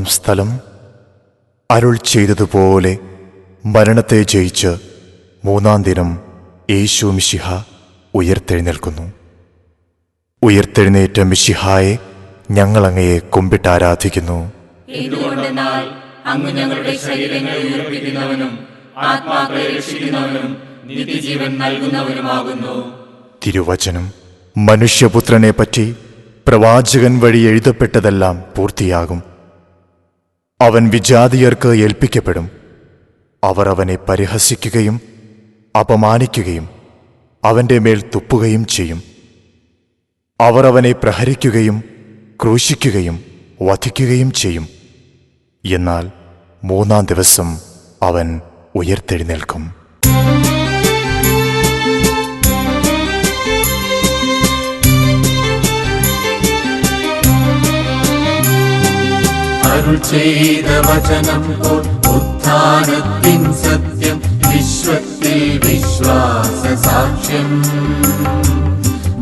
മൂന്നാം സ്ഥലം. അരുൾ ചെയ്തതുപോലെ മരണത്തെ ജയിച്ച് മൂന്നാം ദിനം യേശു മിശിഹ ഉയർത്തെഴുന്നേൽക്കുന്നു. ഉയർത്തെഴുന്നേറ്റ മിശിഹായെ ഞങ്ങൾ അങ്ങയെ കുമ്പിട്ടാരാധിക്കുന്നു. എന്തുകൊണ്ടെന്നാൽ അങ്ങ് ഞങ്ങളുടെ ശരീരങ്ങളെ ഉയർപ്പിക്കുന്നവനും ആത്മാക്കളെ രക്ഷിക്കുന്നവനും നിത്യജീവൻ നൽകുന്നവനുമാകുന്നു. തിരുവചനം. മനുഷ്യപുത്രനെ പറ്റി പ്രവാചകൻ വഴി എഴുതപ്പെട്ടതെല്ലാം പൂർത്തിയാകും. അവൻ വിജാതിയർക്ക് ഏൽപ്പിക്കപ്പെടും. അവർ അവനെ പരിഹസിക്കുകയും അപമാനിക്കുകയും അവൻ്റെ മേൽ തുപ്പുകയും ചെയ്യും. അവർ അവനെ പ്രഹരിക്കുകയും ക്രൂശിക്കുകയും വധിക്കുകയും ചെയ്യും. എന്നാൽ മൂന്നാം ദിവസം അവൻ ഉയർത്തെഴുന്നേൽക്കും. അരുൾ ചെയ്ത വചനം പോൽ ഉത്ഥാനത്തിൻ സത്യം, വിശ്വത്തിൽ വിശ്വാസ സാക്ഷ്യം.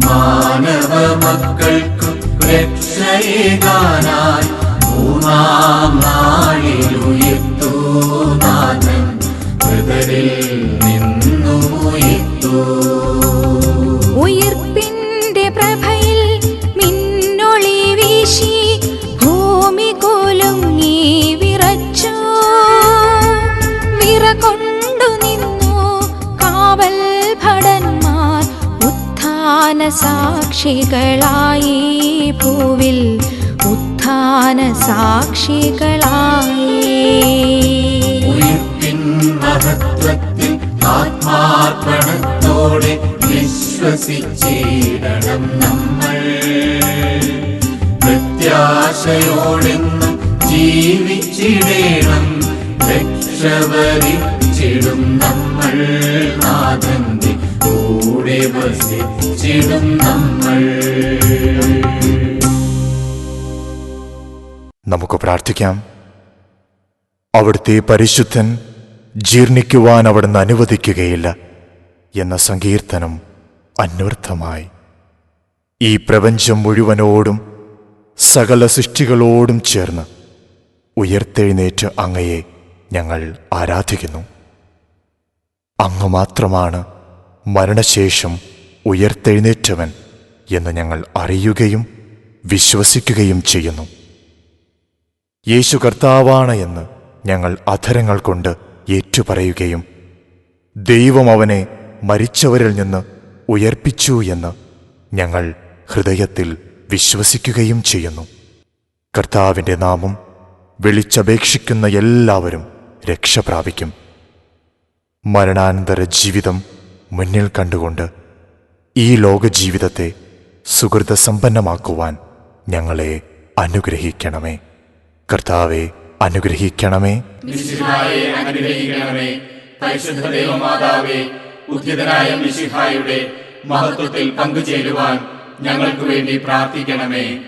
മാനവ മക്കൾക്കു രക്ഷയേകാനായി മൂന്നാം നാളിലുയർത്തു നാഥൻ, മൃതരിൽ നിന്നുമുയർത്തു. ഉയിർപ്പിന്റെ പ്രഭയിൽ മിന്നൊളി വീശി ഭൂമി കുലുങ്ങി വിറച്ചു. വിറകൊണ്ടു നിന്നു കാവൽ ഭടന്മാർ, ഉത്ഥാന സാക്ഷികളായി ഭൂവിൽ ഉത്ഥാന സാക്ഷികളായി. ഉയിർപ്പിൻ മഹത്വത്തിൽ ആത്മാർപ്പണത്തോടെ വിശ്വസിച്ചിടണം നമ്മൾ. പ്രത്യാശയോടെന്നും ജീവിച്ചിടേണം, രക്ഷവരിച്ചിടും നമ്മൾ. നാഥന്റെ കൂടെ വസിച്ചിടും നമ്മൾ. നമുക്ക് പ്രാർത്ഥിക്കാം. അവിടുത്തെ പരിശുദ്ധൻ ജീർണിക്കുവാൻ അവിടുന്ന് അനുവദിക്കുകയില്ല എന്ന സങ്കീർത്തനം അന്വർത്ഥമായി ഈ പ്രപഞ്ചം മുഴുവനോടും സകല സൃഷ്ടികളോടും ചേർന്ന് ഉയർത്തെഴുന്നേറ്റ് അങ്ങയെ ഞങ്ങൾ ആരാധിക്കുന്നു. അങ്ങ് മാത്രമാണ് മരണശേഷം ഉയർത്തെഴുന്നേറ്റവൻ എന്ന് ഞങ്ങൾ അറിയുകയും വിശ്വസിക്കുകയും ചെയ്യുന്നു. യേശു കർത്താവാണ് എന്ന് ഞങ്ങൾ അധരങ്ങൾ കൊണ്ട് ഏറ്റുപറയുകയും ദൈവം അവനെ മരിച്ചവരിൽ നിന്ന് ഉയർപ്പിച്ചു എന്ന് ഞങ്ങൾ ഹൃദയത്തിൽ വിശ്വസിക്കുകയും ചെയ്യുന്നു. കർത്താവിൻ്റെ നാമം വിളിച്ചപേക്ഷിക്കുന്ന എല്ലാവരും രക്ഷ പ്രാപിക്കും. മരണാനന്തര ജീവിതം മുന്നിൽ കണ്ടുകൊണ്ട് ഈ ലോകജീവിതത്തെ സുഹൃതസമ്പന്നമാക്കുവാൻ ഞങ്ങളെ അനുഗ്രഹിക്കണമേ. കർത്താവെ അനുഗ്രഹിക്കണമേ. മിശിഹായെ അനുഗ്രഹിക്കണമേ. പരിശുദ്ധ ദൈവമാതാവേ, ഉദ്ധിതനായ മിശിഹായുടെ മഹത്വത്തിൽ പങ്കുചേരുവാൻ ഞങ്ങൾക്ക് വേണ്ടി പ്രാർത്ഥിക്കണമേ.